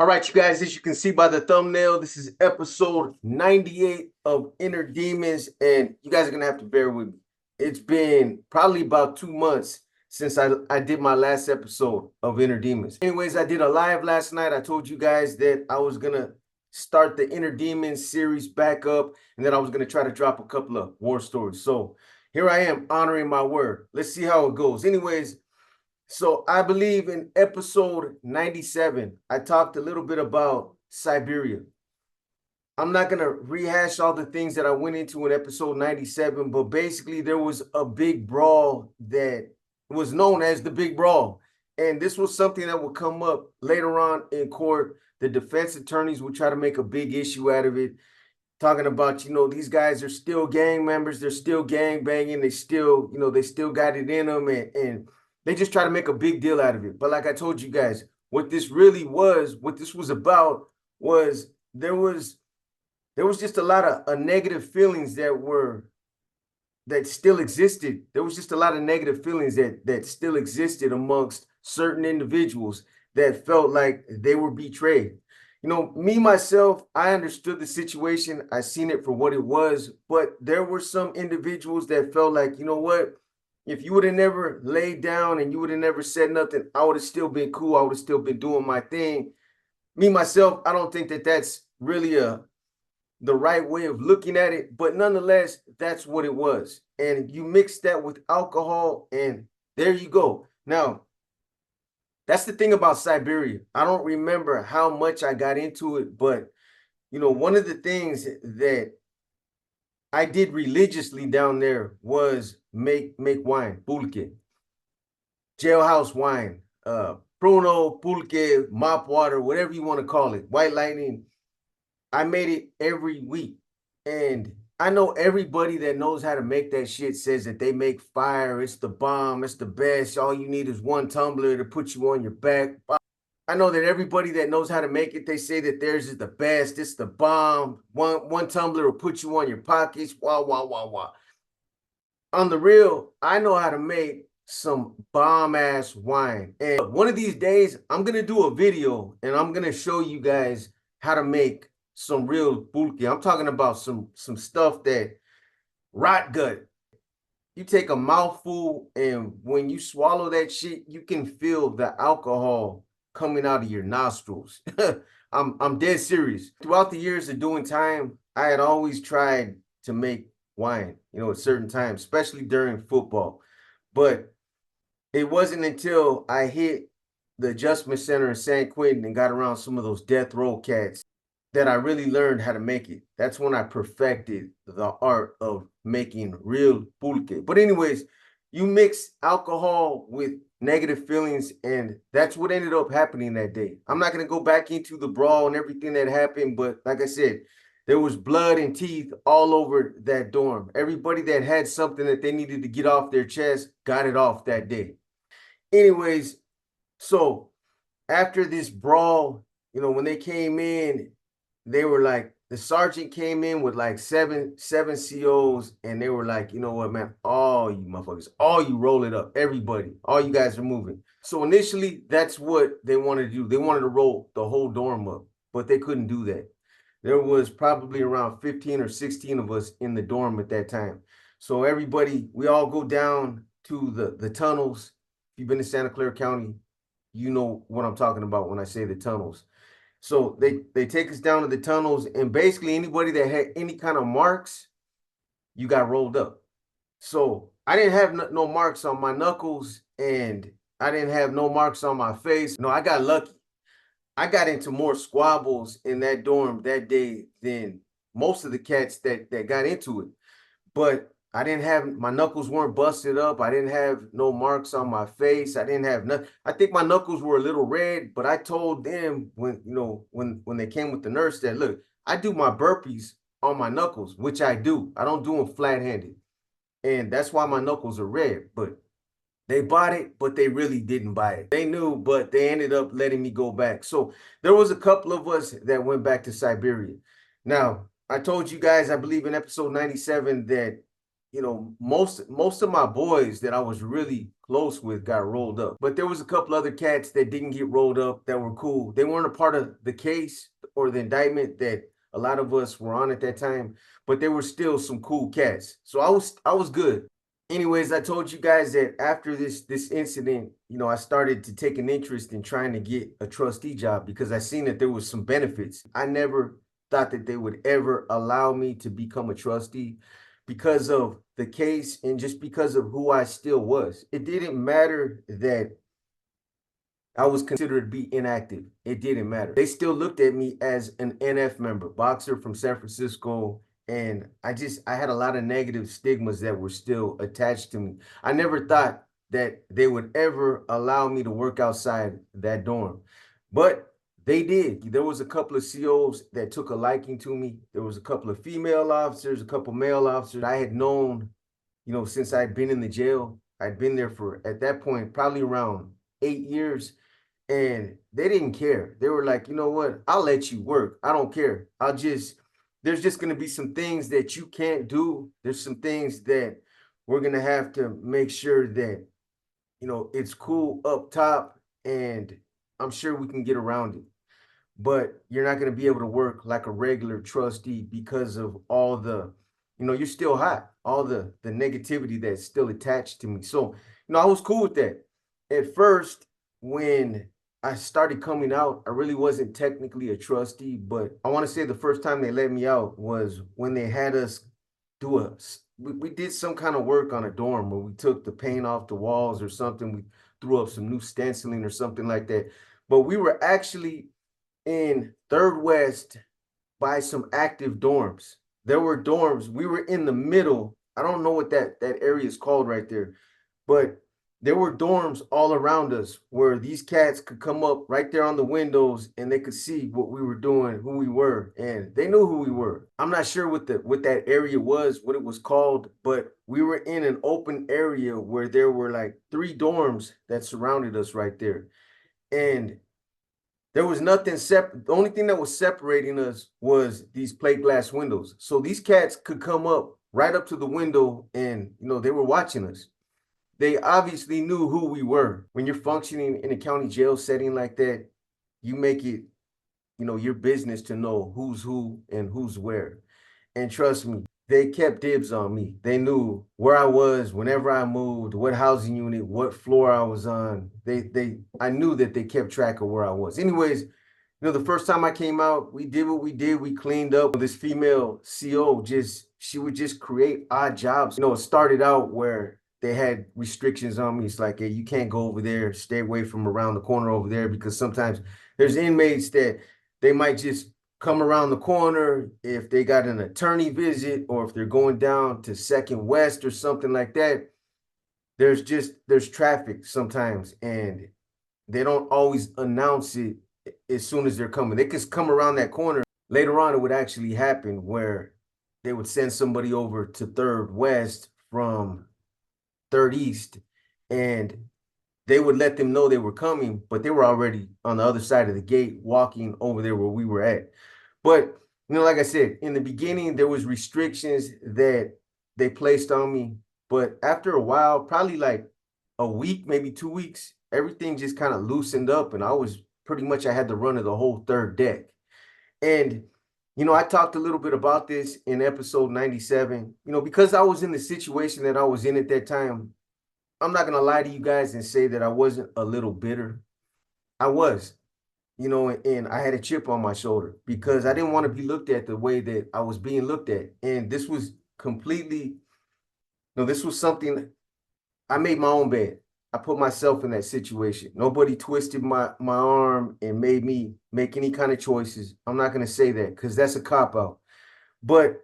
All right, you guys, as you can see by the thumbnail, this is episode 98 of Inner Demons, and you guys are going to have to bear with me. It's been probably about 2 months since I did my last episode of Inner Demons. Anyways, I did a live last night. I told you guys that I was going to start the Inner Demons series back up, and then I was going to try to drop a couple of war stories. So here I am honoring my word. Let's see how it goes. Anyways, so I believe in episode 97, I talked a little bit about Siberia. I'm not going to rehash all the things that I went into in episode 97, but basically there was a big brawl that was known as the big brawl. And this was something that would come up later on in court. The defense attorneys would try to make a big issue out of it, talking about, these guys are still gang members. They're still gang banging. They still, they still got it in them. And they just try to make a big deal out of it. But like I told you guys, what this really was, what this was about was there was just a lot of negative feelings that still existed. There was just a lot of negative feelings that still existed amongst certain individuals that felt like they were betrayed. Me, myself, I understood the situation. I seen it for what it was, but there were some individuals that felt like, you know what? If you would have never laid down and you would have never said nothing, I would have still been cool. I would have still been doing my thing. Me, myself, I don't think that that's really the right way of looking at it, but nonetheless, that's what it was. And you mix that with alcohol, and there you go. Now, that's the thing about Siberia. I don't remember how much I got into it, but one of the things that I did religiously down there was make wine, pulque, jailhouse wine, pruno, pulque, mop water, whatever you want to call it, white lightning. I made it every week. And I know everybody that knows how to make that shit says that they make fire. It's the bomb. It's the best. All you need is one tumbler to put you on your back. I know that everybody that knows how to make it, they say that theirs is the best. It's the bomb. One tumbler will put you on your pockets. Wah, wah, wah, wah. On the real, I know how to make some bomb-ass wine. And one of these days, I'm going to do a video, and I'm going to show you guys how to make some real pulque. I'm talking about some stuff that rot gut. You take a mouthful, and when you swallow that shit, you can feel the alcohol coming out of your nostrils. I'm dead serious. Throughout the years of doing time, I had always tried to make wine, at certain times, especially during football. But it wasn't until I hit the adjustment center in San Quentin and got around some of those death row cats that I really learned how to make it. That's when I perfected the art of making real pulque. But anyways, you mix alcohol with negative feelings, and that's what ended up happening that day. I'm not going to go back into the brawl and everything that happened, but like I said, there was blood and teeth all over that dorm. Everybody that had something that they needed to get off their chest got it off that day. Anyways, so after this brawl, when they came in, they were like, the sergeant came in with like seven COs, and they were like, you know what, man, all you motherfuckers, all you roll it up, everybody, all you guys are moving. So initially, that's what they wanted to do. They wanted to roll the whole dorm up, but they couldn't do that. There was probably around 15 or 16 of us in the dorm at that time. So everybody, we all go down to the tunnels. If you've been to Santa Clara County, you know what I'm talking about when I say the tunnels. So they take us down to the tunnels, and basically anybody that had any kind of marks, you got rolled up. So I didn't have no marks on my knuckles, and I didn't have no marks on my face. No, I got lucky. I got into more squabbles in that dorm that day than most of the cats that got into it. But I didn't have, my knuckles weren't busted up. I didn't have no marks on my face. I didn't have nothing. I think my knuckles were a little red, but I told them when they came with the nurse that, look, I do my burpees on my knuckles, which I do. I don't do them flat-handed. And that's why my knuckles are red. But they bought it, but they really didn't buy it. They knew, but they ended up letting me go back. So there was a couple of us that went back to Siberia. Now, I told you guys, I believe in episode 97, that most of my boys that I was really close with got rolled up. But there was a couple other cats that didn't get rolled up that were cool. They weren't a part of the case or the indictment that a lot of us were on at that time, but they were still some cool cats. So I was good. Anyways, I told you guys that after this incident, I started to take an interest in trying to get a trustee job because I seen that there was some benefits. I never thought that they would ever allow me to become a trustee because of the case and just because of who I still was. It didn't matter that I was considered to be inactive. It didn't matter. They still looked at me as an NF member, boxer from San Francisco. And I had a lot of negative stigmas that were still attached to me. I never thought that they would ever allow me to work outside that dorm. But they did. There was a couple of COs that took a liking to me. There was a couple of female officers, a couple of male officers I had known, since I'd been in the jail. I'd been there for, at that point, probably around 8 years. And they didn't care. They were like, you know what? I'll let you work. I don't care. There's just going to be some things that you can't do. There's some things that we're going to have to make sure that, it's cool up top. And I'm sure we can get around it. But you're not going to be able to work like a regular trustee because of all the, you're still hot, all the negativity that's still attached to me. So, I was cool with that. At first, when I started coming out, I really wasn't technically a trustee, but I want to say the first time they let me out was when they had us we did some kind of work on a dorm where we took the paint off the walls or something. We threw up some new stenciling or something like that. But we were actually in Third West by some active dorms. There were dorms. We were in the middle. I don't know what that area is called right there, but there were dorms all around us where these cats could come up right there on the windows and they could see what we were doing, who we were, and they knew who we were. I'm not sure what that area was, what it was called, but we were in an open area where there were like 3 dorms that surrounded us right there. And there was nothing separate. The only thing that was separating us was these plate glass windows. So these cats could come up right up to the window and, they were watching us. They obviously knew who we were. When you're functioning in a county jail setting like that, you make it, your business to know who's who and who's where. And trust me, they kept dibs on me. They knew where I was whenever I moved, what housing unit, what floor I was on. I knew that they kept track of where I was. Anyways, the first time I came out, we did what we did. We cleaned up. This female CO she would just create odd jobs. It started out where they had restrictions on me. It's like, hey, you can't go over there, stay away from around the corner over there, because sometimes there's inmates that they might just come around the corner if they got an attorney visit or if they're going down to Second West or something like that. There's traffic sometimes and they don't always announce it as soon as they're coming. They could come around that corner. Later on, it would actually happen where they would send somebody over to Third West from Third East, and they would let them know they were coming, but they were already on the other side of the gate walking over there where we were at. But, like I said, in the beginning, there was restrictions that they placed on me. But after a while, probably like a week, maybe 2 weeks, everything just kind of loosened up. And I had the run of the whole third deck. And, I talked a little bit about this in episode 97, because I was in the situation that I was in at that time. I'm not going to lie to you guys and say that I wasn't a little bitter. I was, and I had a chip on my shoulder because I didn't want to be looked at the way that I was being looked at. And this was completely, this was something I made my own bed. I put myself in that situation. Nobody twisted my arm and made me make any kind of choices. I'm not going to say that because that's a cop-out. But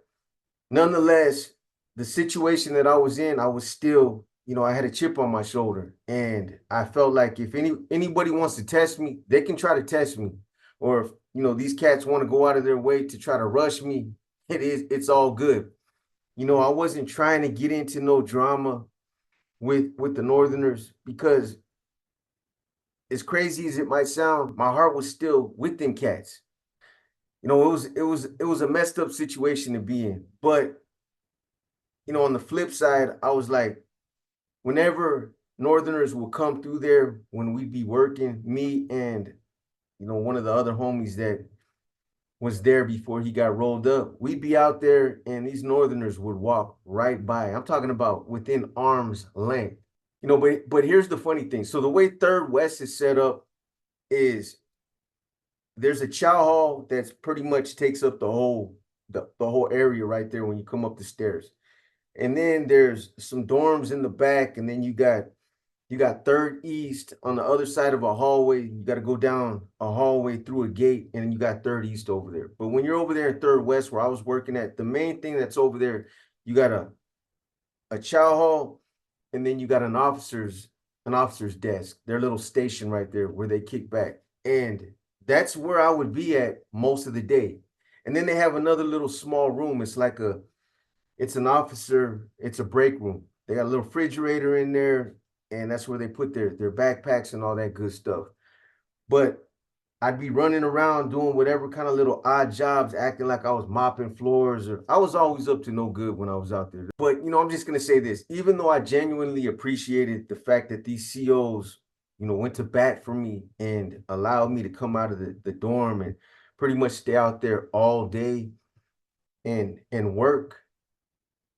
nonetheless, the situation that I was in, I was still, I had a chip on my shoulder. And I felt like if anybody wants to test me, they can try to test me. Or if, these cats want to go out of their way to try to rush me, it's all good. I wasn't trying to get into no drama with the Northerners because as crazy as it might sound, my heart was still with them cats. It was a messed up situation to be in, but on the flip side, I was like, whenever Northerners will come through there when we'd be working, me and one of the other homies that was there before he got rolled up, we'd be out there and these Northerners would walk right by. I'm talking about within arm's length. But here's the funny thing. So the way Third West is set up is there's a chow hall that's pretty much takes up the whole area right there when you come up the stairs. And then there's some dorms in the back, and then you got Third East on the other side of a hallway. You got to go down a hallway through a gate, and then you got Third East over there. But when you're over there in Third West, where I was working at, the main thing that's over there, you got a chow hall, and then you got an officer's desk, their little station right there where they kick back. And that's where I would be at most of the day. And then they have another little small room. It's an officer, it's a break room. They got a little refrigerator in there, and that's where they put their backpacks and all that good stuff. But I'd be running around doing whatever kind of little odd jobs, acting like I was mopping floors, or I was always up to no good when I was out there. But I'm just gonna say this: even though I genuinely appreciated the fact that these COs, went to bat for me and allowed me to come out of the dorm and pretty much stay out there all day and work,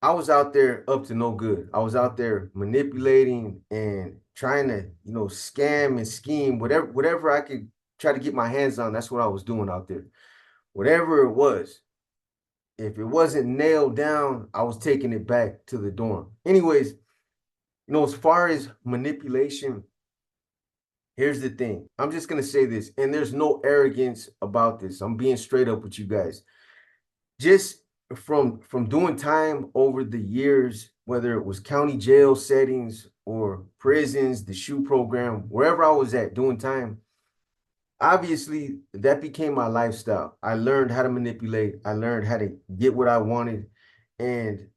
I was out there up to no good. I was out there manipulating and trying to, scam and scheme, whatever I could try to get my hands on. That's what I was doing out there. Whatever it was. If it wasn't nailed down, I was taking it back to the dorm. Anyways, as far as manipulation, here's the thing. I'm just gonna say this, and there's no arrogance about this. I'm being straight up with you guys. Just from doing time over the years, whether it was county jail settings or prisons, the SHU program, wherever I was at doing time, obviously that became my lifestyle. I learned how to manipulate. I learned how to get what I wanted. And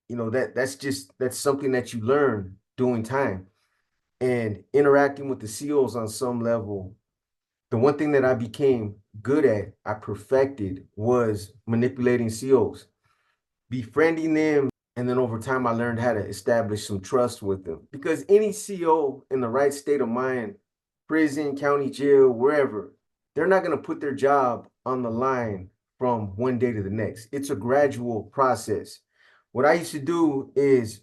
that's something that you learn doing time and interacting with the COs on some level. The one thing that I became good at, I perfected, was manipulating COs, befriending them. And then over time, I learned how to establish some trust with them. Because any CO in the right state of mind, prison, county jail, wherever, they're not going to put their job on the line from one day to the next. It's a gradual process. What I used to do is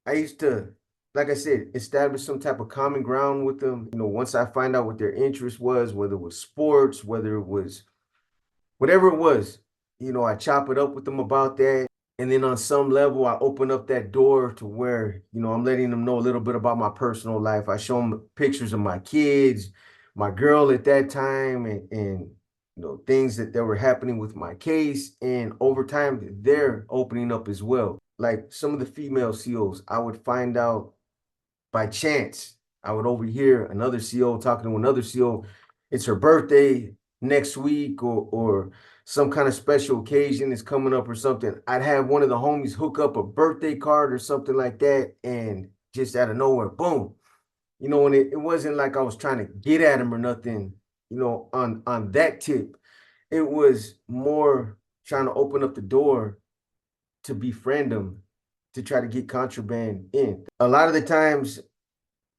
I used to, like I said, establish some type of common ground with them. Once I find out what their interest was, whether it was sports, whether it was whatever it was, I chop it up with them about that. And then on some level, I open up that door to where, I'm letting them know a little bit about my personal life. I show them pictures of my kids, my girl at that time, and things that were happening with my case. And over time, they're opening up as well. Like some of the female COs, I would find out by chance. I would overhear another CO talking to another CO. It's her birthday next week, or some kind of special occasion is coming up or something. I'd have one of the homies hook up a birthday card or something like that, and just out of nowhere, boom. And it wasn't like I was trying to get at him or nothing, on that tip. It was more trying to open up the door to befriend them, to try to get contraband in. A lot of the times,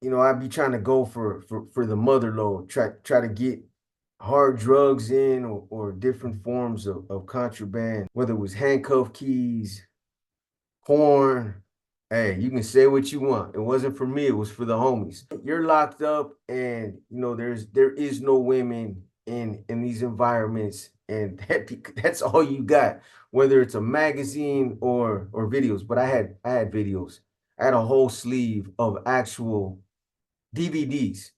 I'd be trying to go for the mother load, try to get hard drugs in, or different forms of contraband, whether it was handcuff keys, porn. Hey, you can say what you want. It wasn't for me, it was for the homies. You're locked up, and there is no women in these environments, and that's all you got, whether it's a magazine or videos. But I had videos. I had a whole sleeve of actual DVDs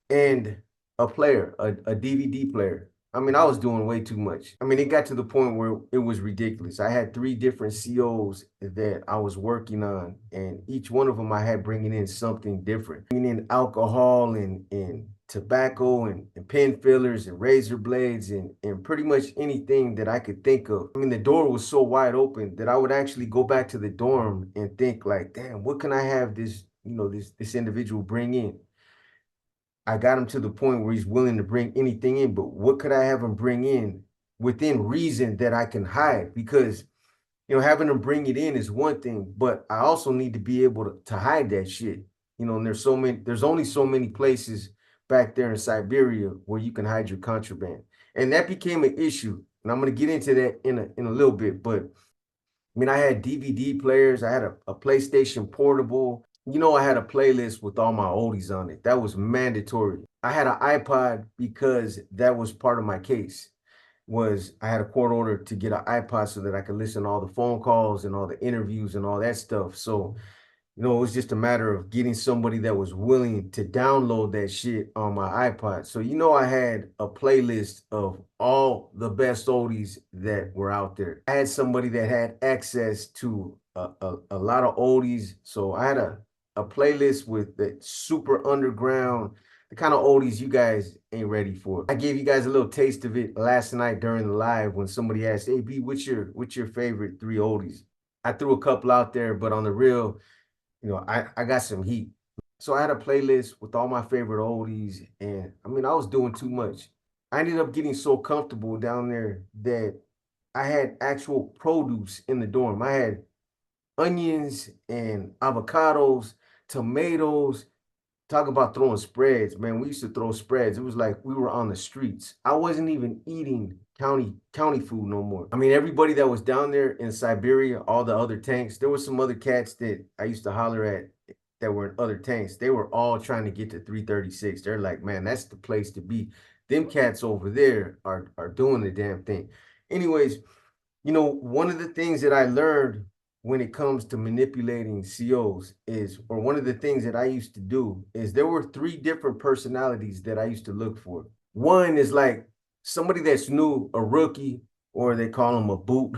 and a player, a DVD player. I mean, I was doing way too much. I mean, it got to the point where it was ridiculous. I had 3 different COs that I was working on, and each one of them I had bringing in something different. Bringing in alcohol and tobacco and pen fillers and razor blades and pretty much anything that I could think of. I mean, the door was so wide open that I would actually go back to the dorm and think like, damn, what can I have this individual bring in? I got him to the point where he's willing to bring anything in, but what could I have him bring in within reason that I can hide? Because having them bring it in is one thing, but I also need to be able to hide that shit. And there's only so many places back there in Siberia where you can hide your contraband. And that became an issue. And I'm gonna get into that in a little bit. But I mean, I had DVD players, I had a PlayStation Portable. I had a playlist with all my oldies on it. That was mandatory. I had an iPod because that was part of my case. Was I had a court order to get an iPod so that I could listen to all the phone calls and all the interviews and all that stuff. So it was just a matter of getting somebody that was willing to download that shit on my iPod. So, I had a playlist of all the best oldies that were out there. I had somebody that had access to a lot of oldies. So I had a playlist with the super underground, the kind of oldies you guys ain't ready for. I gave you guys a little taste of it last night during the live when somebody asked, "Hey B, what's your favorite 3 oldies?" I threw a couple out there, but on the real, I got some heat. So I had a playlist with all my favorite oldies, and I mean, I was doing too much. I ended up getting so comfortable down there that I had actual produce in the dorm. I had onions and avocados, tomatoes. Talk about throwing spreads, man. We used to throw spreads. It was like we were on the streets. I wasn't even eating county food no more. I mean, everybody that was down there in Siberia, all the other tanks, there were some other cats that I used to holler at that were in other tanks. They were all trying to get to 336. They're like, man, that's the place to be. Them cats over there are doing the damn thing. Anyways, one of the things that I learned when it comes to manipulating COs or one of the things that I used to do is there were 3 different personalities that I used to look for. One is like somebody that's new, a rookie, or they call them a boot,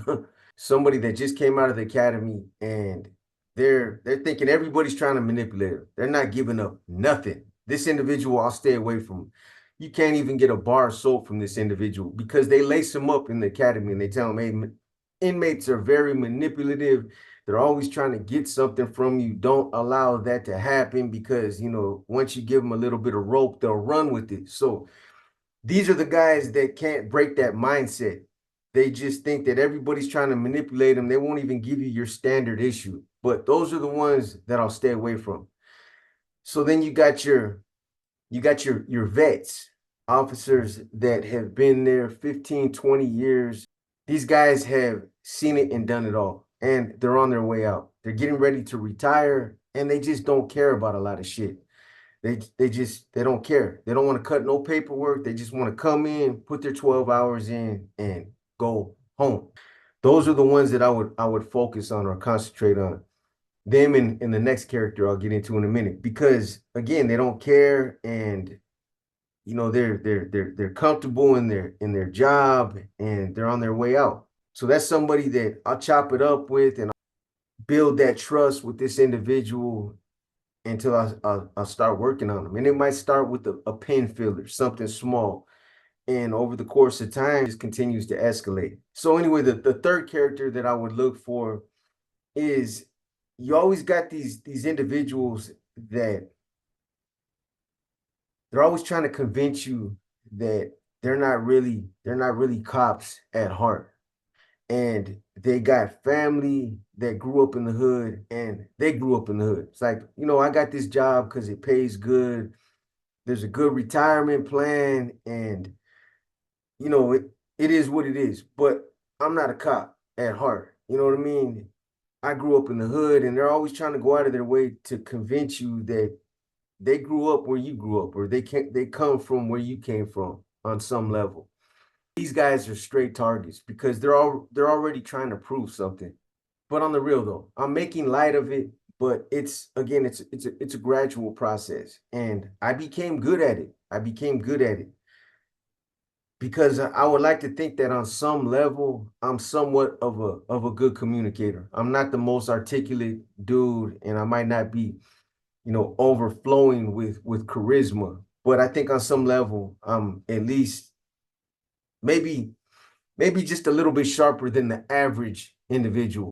somebody that just came out of the academy and they're thinking everybody's trying to manipulate them. They're not giving up nothing. This individual, I'll stay away from. You can't even get a bar of soap from this individual because they lace them up in the academy and they tell them, hey, inmates are very manipulative. They're always trying to get something from you. Don't allow that to happen because, once you give them a little bit of rope, they'll run with it. So these are the guys that can't break that mindset. They just think that everybody's trying to manipulate them. They won't even give you your standard issue. But those are the ones that I'll stay away from. So then you got your vets, officers that have been there 15, 20 years. These guys have seen it and done it all, and they're on their way out. They're getting ready to retire, and they just don't care about a lot of shit. They don't care. They don't want to cut no paperwork. They just want to come in, put their 12 hours in, and go home. Those are the ones that I would focus on or concentrate on. Them in the next character I'll get into in a minute because again, they don't care and they're comfortable in their job and they're on their way out. So that's somebody that I'll chop it up with and build that trust with this individual until I'll start working on them. And it might start with a pen filler, something small. And over the course of time, it continues to escalate. So anyway, the third character that I would look for is you always got these individuals that they're always trying to convince you that they're not really cops at heart. And they got family that grew up in the hood and they grew up in the hood. It's like, I got this job because it pays good. There's a good retirement plan and it is what it is. But I'm not a cop at heart. You know what I mean? I grew up in the hood and they're always trying to go out of their way to convince you that they grew up where you grew up or they come from where you came from on some level. These guys are straight targets because they're already trying to prove something. But on the real though, I'm making light of it, but it's a gradual process and I became good at it. I became good at it because I would like to think that on some level I'm somewhat of a good communicator. I'm not the most articulate dude and I might not be overflowing with charisma. But I think on some level, I'm at least maybe just a little bit sharper than the average individual.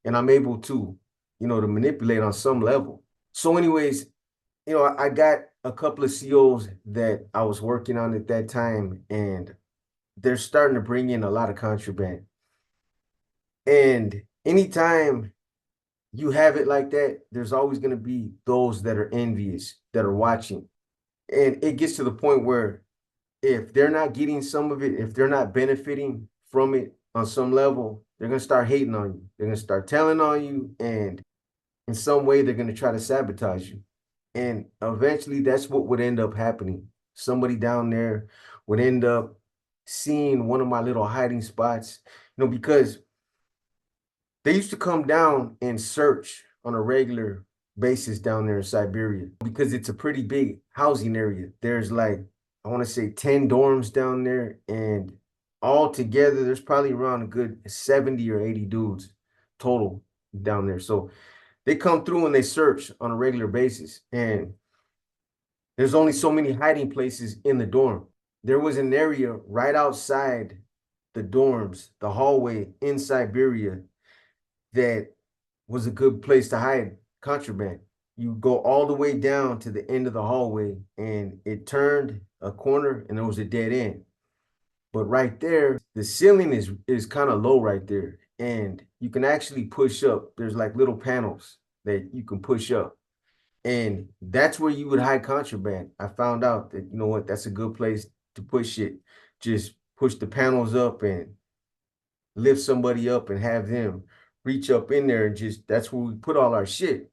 And I'm able to manipulate on some level. So anyways, I got a couple of COs that I was working on at that time, and they're starting to bring in a lot of contraband. And anytime you have it like that, there's always going to be those that are envious, that are watching. And it gets to the point where if they're not getting some of it, if they're not benefiting from it on some level, they're going to start hating on you. They're going to start telling on you. And in some way, they're going to try to sabotage you. And eventually, that's what would end up happening. Somebody down there would end up seeing one of my little hiding spots, because they used to come down and search on a regular basis down there in Siberia because it's a pretty big housing area. There's like, I want to say 10 dorms down there, and all together, there's probably around a good 70 or 80 dudes total down there. So they come through and they search on a regular basis. And there's only so many hiding places in the dorm. There was an area right outside the dorms, the hallway in Siberia, that was a good place to hide contraband. You go all the way down to the end of the hallway, and it turned a corner and there was a dead end. But right there, the ceiling is kind of low right there. And you can actually push up. There's like little panels that you can push up. And that's where you would hide contraband. I found out that, you know what, that's a good place to push it. Just push the panels up and lift somebody up and have them reach up in there, and just that's where we put all our shit.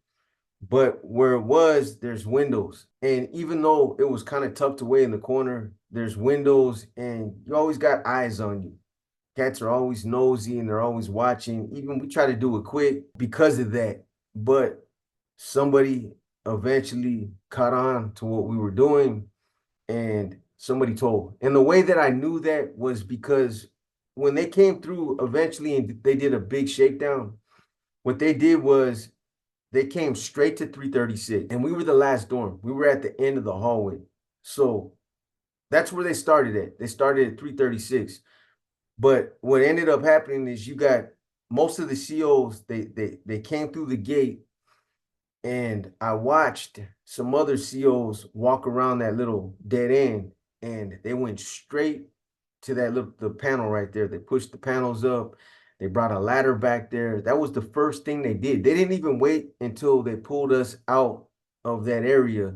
But where it was, there's windows. And even though it was kind of tucked away in the corner, there's windows and you always got eyes on you. Cats are always nosy and they're always watching. Even we try to do it quick because of that. But somebody eventually caught on to what we were doing, and somebody told. And the way that I knew that was because when they came through eventually and they did a big shakedown, what they did was they came straight to 336, and we were the last dorm. We were at the end of the hallway. So that's where they started at. They started at 336. But what ended up happening is you got most of the COs, they came through the gate, and I watched some other COs walk around that little dead end, and they went straight to that little the panel right there. They pushed the panels up. They brought a ladder back there. That was the first thing they did. They didn't even wait until they pulled us out of that area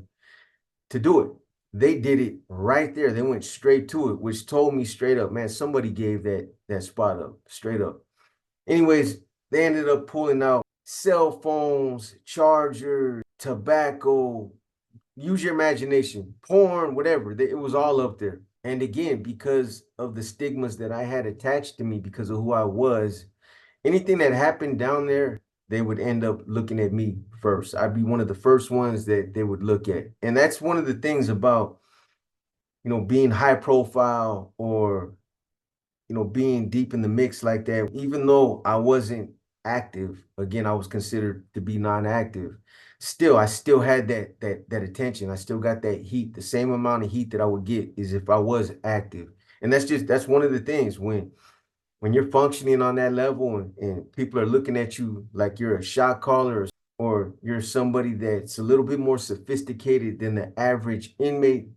to do it. They did it right there. They went straight to it, which told me straight up, man, somebody gave that spot up, straight up. Anyways, they ended up pulling out cell phones, chargers, tobacco, use your imagination, porn, whatever. It was all up there. And again, because of the stigmas that I had attached to me because of who I was, anything that happened down there, they would end up looking at me first. I'd be one of the first ones that they would look at. And that's one of the things about, being high profile, or being deep in the mix like that. Even though I wasn't active, again, I was considered to be non-active. Still, I still had that attention. I still got that heat, the same amount of heat that I would get is if I was active. And that's one of the things when you're functioning on that level, and people are looking at you like you're a shot caller, or you're somebody that's a little bit more sophisticated than the average inmate.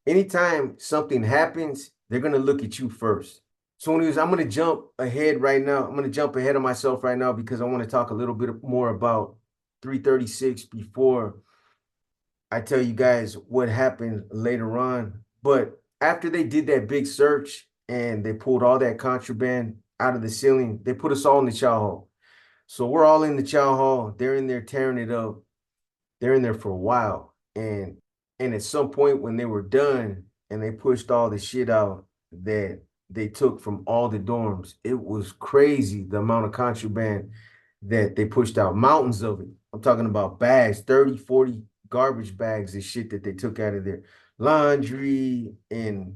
Anytime something happens, they're going to look at you first. So anyways, I'm going to jump ahead right now. I'm going to jump ahead of myself right now because I want to talk a little bit more about 336 before I tell you guys what happened later on. But after they did that big search and they pulled all that contraband out of the ceiling, they put us all in the chow hall. So we're all in the chow hall. They're in there tearing it up. They're in there for a while. And at some point when they were done and they pushed all the shit out that they took from all the dorms, it was crazy the amount of contraband that they pushed out. Mountains of it. I'm talking about bags, 30, 40 garbage bags of shit that they took out of there. Laundry and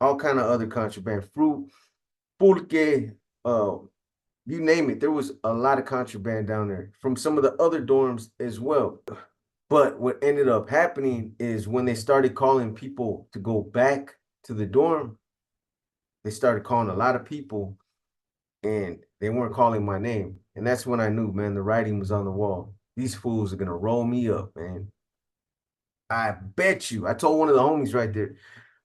all kind of other contraband. Fruit, pulque, you name it. There was a lot of contraband down there from some of the other dorms as well. But what ended up happening is when they started calling people to go back to the dorm, they started calling a lot of people, and they weren't calling my name. And that's when I knew, man, the writing was on the wall. These fools are going to roll me up, man. I bet you, I told one of the homies right there,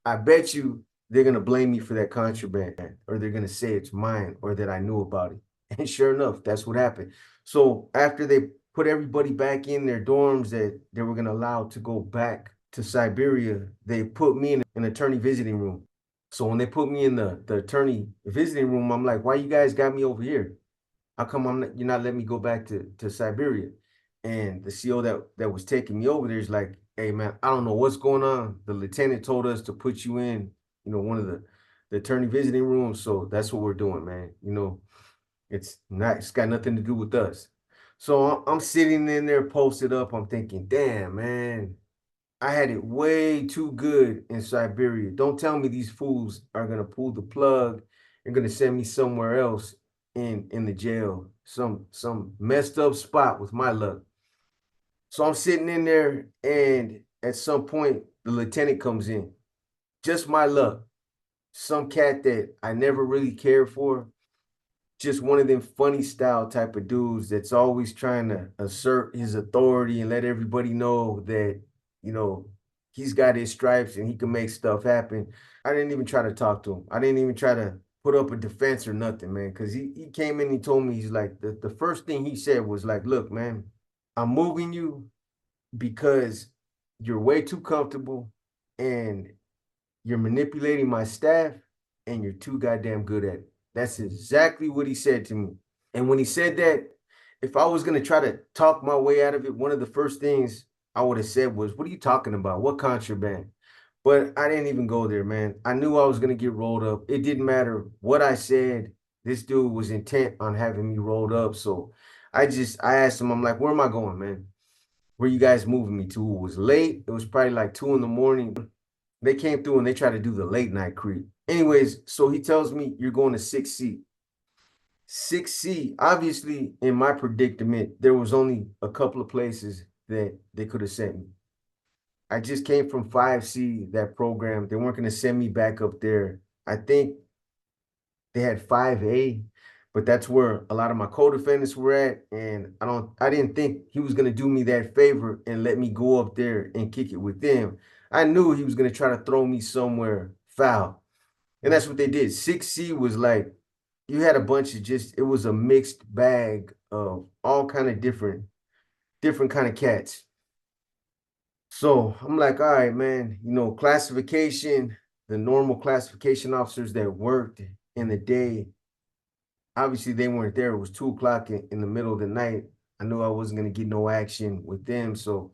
I bet you they're going to blame me for that contraband, or they're going to say it's mine, or that I knew about it. And sure enough, that's what happened. So after they put everybody back in their dorms that they were gonna allow to go back to Siberia, they put me in an attorney visiting room. So when they put me in the attorney visiting room, I'm like, why you guys got me over here? How come you're not letting me go back to Siberia? And the CO that was taking me over there is like, hey man, I don't know what's going on. The lieutenant told us to put you in, one of the attorney visiting rooms. So that's what we're doing, man. It's got nothing to do with us. So I'm sitting in there posted up. I'm thinking, damn, man, I had it way too good in Siberia. Don't tell me these fools are gonna pull the plug and gonna send me somewhere else in the jail, some messed up spot with my luck. So I'm sitting in there, and at some point the lieutenant comes in. Just my luck. Some cat that I never really cared for, just one of them funny style type of dudes that's always trying to assert his authority and let everybody know that, you know, he's got his stripes and he can make stuff happen. I didn't even try to talk to him. I didn't even try to put up a defense or nothing, man. Cause he came in and he told me, he's like, the first thing he said was like, look, man, I'm moving you because you're way too comfortable and you're manipulating my staff and you're too goddamn good at it. That's exactly what he said to me. And when he said that, if I was going to try to talk my way out of it, one of the first things I would have said was, what are you talking about? What contraband? But I didn't even go there, man. I knew I was going to get rolled up. It didn't matter what I said. This dude was intent on having me rolled up. So I asked him, I'm like, where am I going, man? Where you guys moving me to? It was late. It was probably like 2 in the morning. They came through and they tried to do the late night creep. Anyways, so he tells me you're going to 6C. 6C, obviously, in my predicament, there was only a couple of places that they could have sent me. I just came from 5C, that program. They weren't going to send me back up there. I think they had 5A, but that's where a lot of my co-defendants were at. And I didn't think he was gonna do me that favor and let me go up there and kick it with them. I knew he was gonna try to throw me somewhere foul. And that's what they did. 6C was like, you had a bunch of it was a mixed bag of all kind of different kind of cats. So I'm like, all right, man, classification, the normal classification officers that worked in the day, obviously they weren't there. It was 2 o'clock in the middle of the night. I knew I wasn't gonna get no action with them, so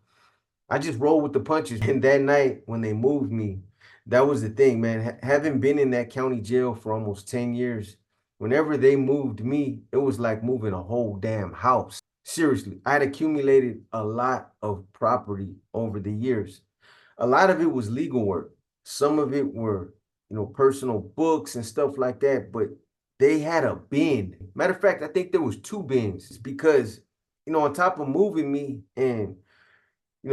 I just rolled with the punches. And that night when they moved me, that was the thing, man. Having been in that county jail for almost 10 years, whenever they moved me, it was like moving a whole damn house. Seriously, I'd accumulated a lot of property over the years. A lot of it was legal work. Some of it were, personal books and stuff like that, but they had a bin. Matter of fact, I think there was 2 bins because, on top of moving me and,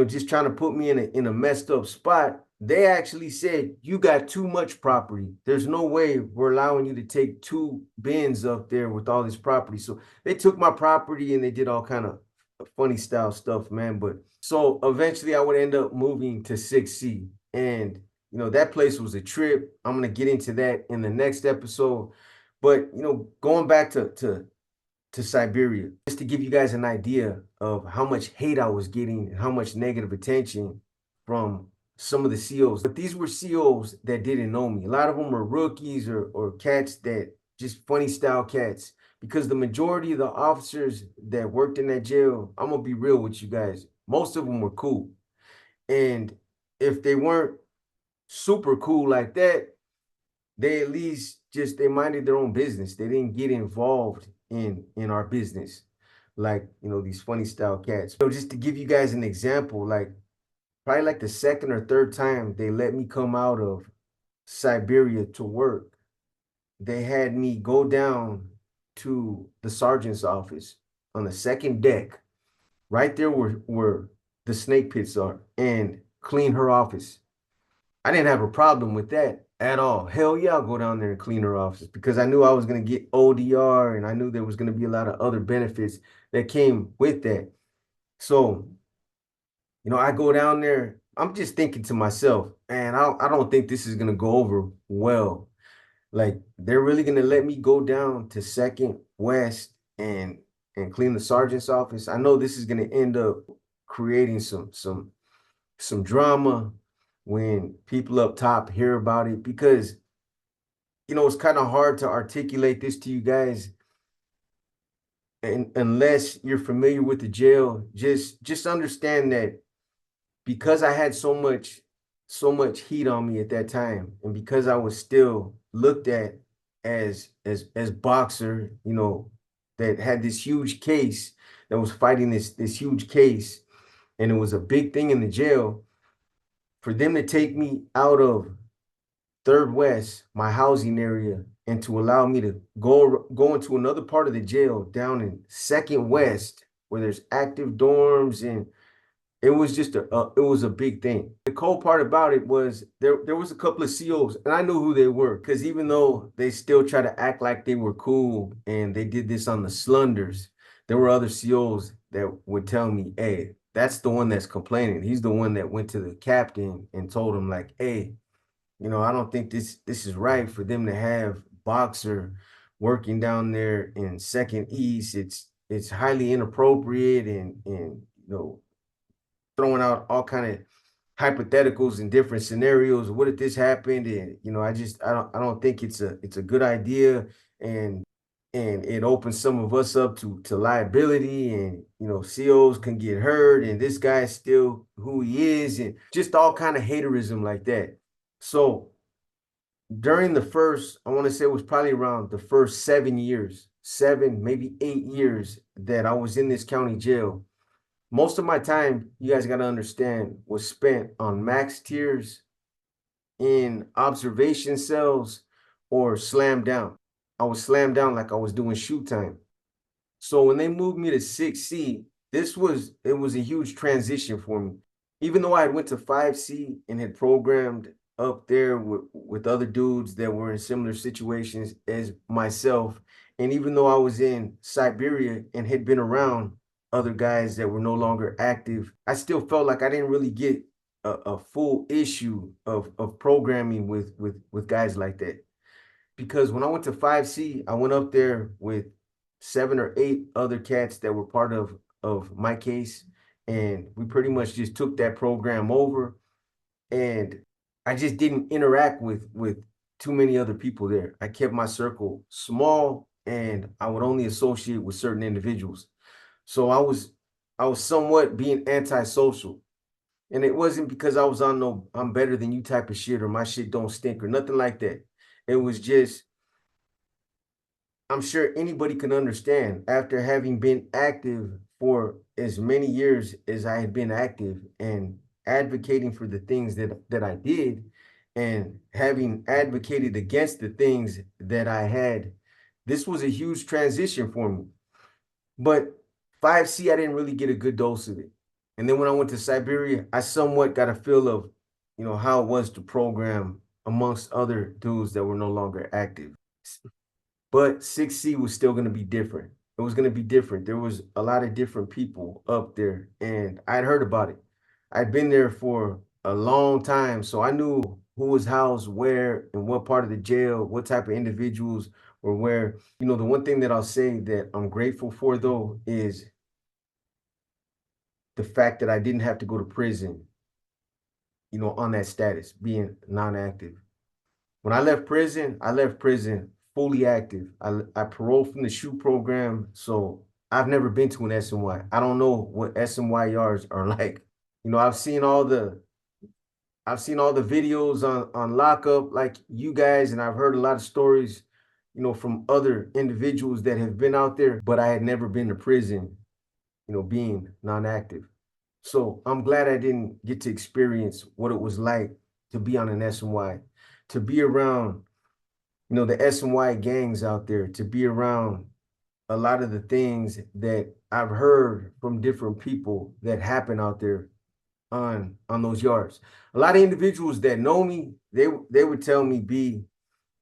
just trying to put me in a messed up spot, they actually said, you got too much property. There's no way we're allowing you to take 2 bins up there with all this property. So they took my property and they did all kind of funny style stuff, man. But so eventually I would end up moving to 6C. And, that place was a trip. I'm going to get into that in the next episode. But, going back to Siberia, just to give you guys an idea of how much hate I was getting and how much negative attention from some of the COs. But these were COs that didn't know me. A lot of them were rookies or cats that just funny style cats. Because the majority of the officers that worked in that jail, I'm gonna be real with you guys, most of them were cool. And if they weren't super cool like that, they at least they minded their own business. They didn't get involved in our business like, these funny style cats. So just to give you guys an example, like probably like the second or third time they let me come out of Siberia to work, they had me go down to the sergeant's office on the second deck, right there where the snake pits are, and clean her office. I didn't have a problem with that at all. Hell yeah, I'll go down there and clean her office because I knew I was going to get ODR and I knew there was going to be a lot of other benefits that came with that. So, I go down there. I'm just thinking to myself, man, I don't think this is going to go over well. Like they're really gonna let me go down to Second West and clean the sergeant's office. I know this is gonna end up creating some drama when people up top hear about it, because it's kind of hard to articulate this to you guys, and unless you're familiar with the jail. Just understand that because I had so much heat on me at that time, and because I was still looked at as boxer, that had this huge case, that was fighting this huge case, and it was a big thing in the jail, for them to take me out of Third West, my housing area, and to allow me to go into another part of the jail down in Second West, where there's active dorms, and it was just it was a big thing. The cool part about it was there was a couple of COs, and I knew who they were, because even though they still try to act like they were cool and they did this on the slunders, there were other COs that would tell me, "Hey, that's the one that's complaining. He's the one that went to the captain and told him, like, hey, I don't think this is right for them to have boxer working down there in Second East. It's highly inappropriate, and throwing out all kind of hypotheticals and different scenarios. What if this happened? And I don't think it's a good idea, and it opens some of us up to liability, and COs can get hurt, and this guy's still who he is, and just all kind of haterism like that. So during the first, I want to say it was probably around the first 7 years, 7, maybe 8 years that I was in this county jail, most of my time, you guys got to understand, was spent on max tiers, in observation cells, or slammed down. I was slammed down like I was doing shoot time. So when they moved me to 6C, it was a huge transition for me. Even though I went to 5C and had programmed up there with other dudes that were in similar situations as myself, and even though I was in Siberia and had been around other guys that were no longer active, I still felt like I didn't really get a full issue of programming with guys like that. Because when I went to 5C, I went up there with 7 or 8 other cats that were part of my case, and we pretty much just took that program over. And I just didn't interact with too many other people there. I kept my circle small, and I would only associate with certain individuals. So I was somewhat being antisocial. And it wasn't because I was on no I'm better than you type of shit, or my shit don't stink, or nothing like that. It was just, I'm sure anybody can understand, after having been active for as many years as I had been active, and advocating for the things that I did, and having advocated against the things that I had, this was a huge transition for me. But 5C, I didn't really get a good dose of it. And then when I went to Siberia, I somewhat got a feel of, how it was to program amongst other dudes that were no longer active. But 6C was still going to be different. It was going to be different. There was a lot of different people up there, and I'd heard about it. I'd been there for a long time, so I knew who was housed where, and what part of the jail, what type of individuals were where. The one thing that I'll say that I'm grateful for, though, is the fact that I didn't have to go to prison, on that status, being non-active. When I left prison fully active. I paroled from the shoot program, so I've never been to an SNY. I don't know what SNY yards are like. I've seen all the videos on lockup, like you guys, and I've heard a lot of stories, from other individuals that have been out there, but I had never been to prison, being non-active. So I'm glad I didn't get to experience what it was like to be on an SNY, to be around, the SNY gangs out there, to be around a lot of the things that I've heard from different people that happen out there on those yards. A lot of individuals that know me, they would tell me, "B,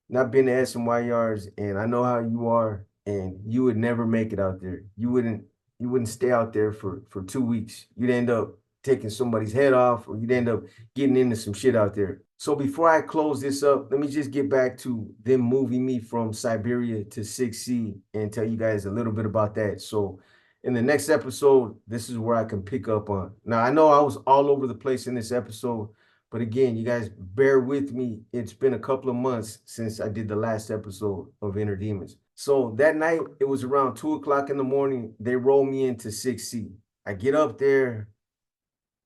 not been to SNY yards, and I know how you are, and you would never make it out there. You wouldn't stay out there for 2 weeks. You'd end up taking somebody's head off, or you'd end up getting into some shit out there. So before I close this up, let me just get back to them moving me from Siberia to 6C and tell you guys a little bit about that. So in the next episode, this is where I can pick up on. Now, I know I was all over the place in this episode, but again, you guys bear with me. It's been a couple of months since I did the last episode of Inner Demons. So that night, it was around 2 o'clock in the morning. They roll me into 6C. I get up there.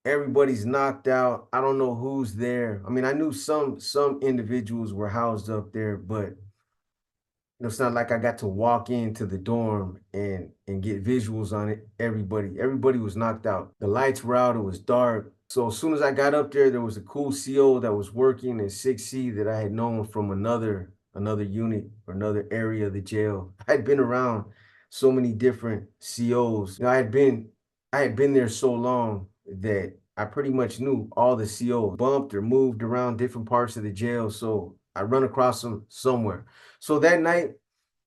Everybody's knocked out. I don't know who's there. I mean, I knew some individuals were housed up there, but it's not like I got to walk into the dorm and get visuals on it. Everybody was knocked out. The lights were out. It was dark. So as soon as I got up there was a cool CO that was working in 6C that I had known from another unit or another area of the jail. I had been around so many different COs. I had been there so long that I pretty much knew all the COs, bumped or moved around different parts of the jail. So I run across them somewhere. So that night,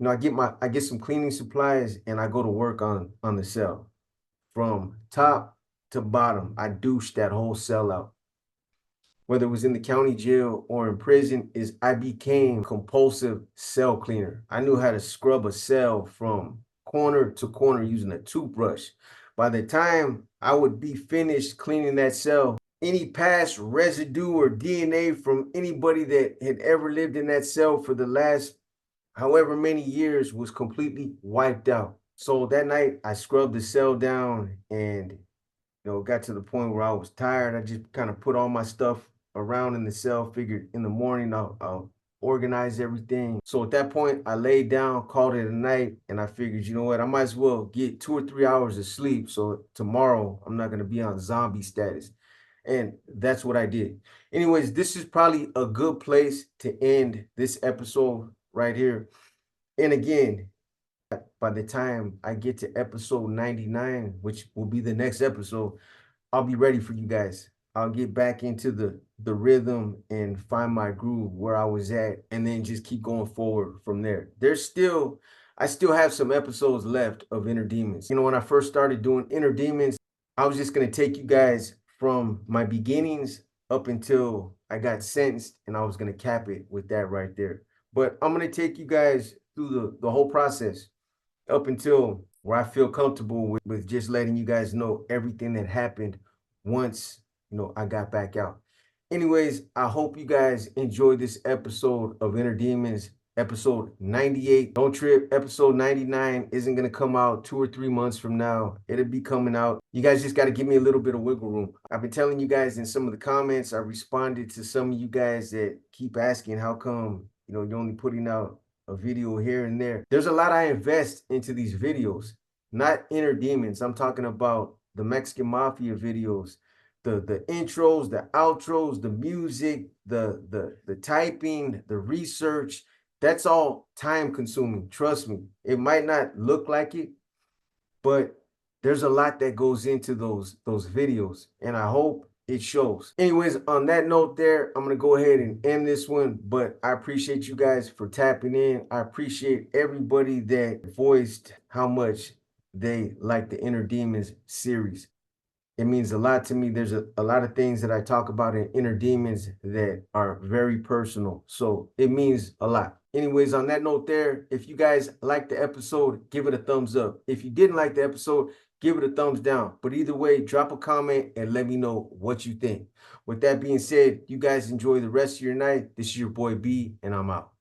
I get some cleaning supplies and I go to work on the cell. From top to bottom, I douched that whole cell out. Whether it was in the county jail or in prison, I became compulsive cell cleaner. I knew how to scrub a cell from corner to corner using a toothbrush. By the time I would be finished cleaning that cell, any past residue or DNA from anybody that had ever lived in that cell for the last however many years was completely wiped out. So that night I scrubbed the cell down and got to the point where I was tired. I just kind of put all my stuff around in the cell, figured in the morning I'll organize everything. So at that point, I laid down, called it a night, and I figured, you know what, I might as well get 2 or 3 hours of sleep. So tomorrow I'm not going to be on zombie status. And that's what I did. Anyways, this is probably a good place to end this episode right here. And again, by the time I get to episode 99, which will be the next episode, I'll be ready for you guys. I'll get back into the rhythm and find my groove where I was at, and then just keep going forward from there. I still have some episodes left of Inner Demons. When I first started doing Inner Demons, I was just going to take you guys from my beginnings up until I got sentenced, and I was going to cap it with that right there. But I'm going to take you guys through the whole process up until where I feel comfortable with just letting you guys know everything that happened once, I got back out. Anyways, I hope you guys enjoyed this episode of Inner Demons, episode 98. Don't trip, episode 99 isn't going to come out 2 or 3 months from now. It'll be coming out. You guys just got to give me a little bit of wiggle room. I've been telling you guys in some of the comments, I responded to some of you guys that keep asking how come, you're only putting out a video here and there. There's a lot I invest into these videos, not Inner Demons. I'm talking about the Mexican Mafia videos, the intros, the outros, the music, the typing, the research. That's all time consuming. Trust me. It might not look like it, but there's a lot that goes into those videos, and I hope it shows. Anyways, on that note there, I'm going to go ahead and end this one, but I appreciate you guys for tapping in. I appreciate everybody that voiced how much they like the Inner Demons series. It means a lot to me. There's a lot of things that I talk about in Inner Demons that are very personal. So it means a lot. Anyways, on that note there, if you guys liked the episode, give it a thumbs up. If you didn't like the episode, give it a thumbs down. But either way, drop a comment and let me know what you think. With that being said, you guys enjoy the rest of your night. This is your boy B, and I'm out.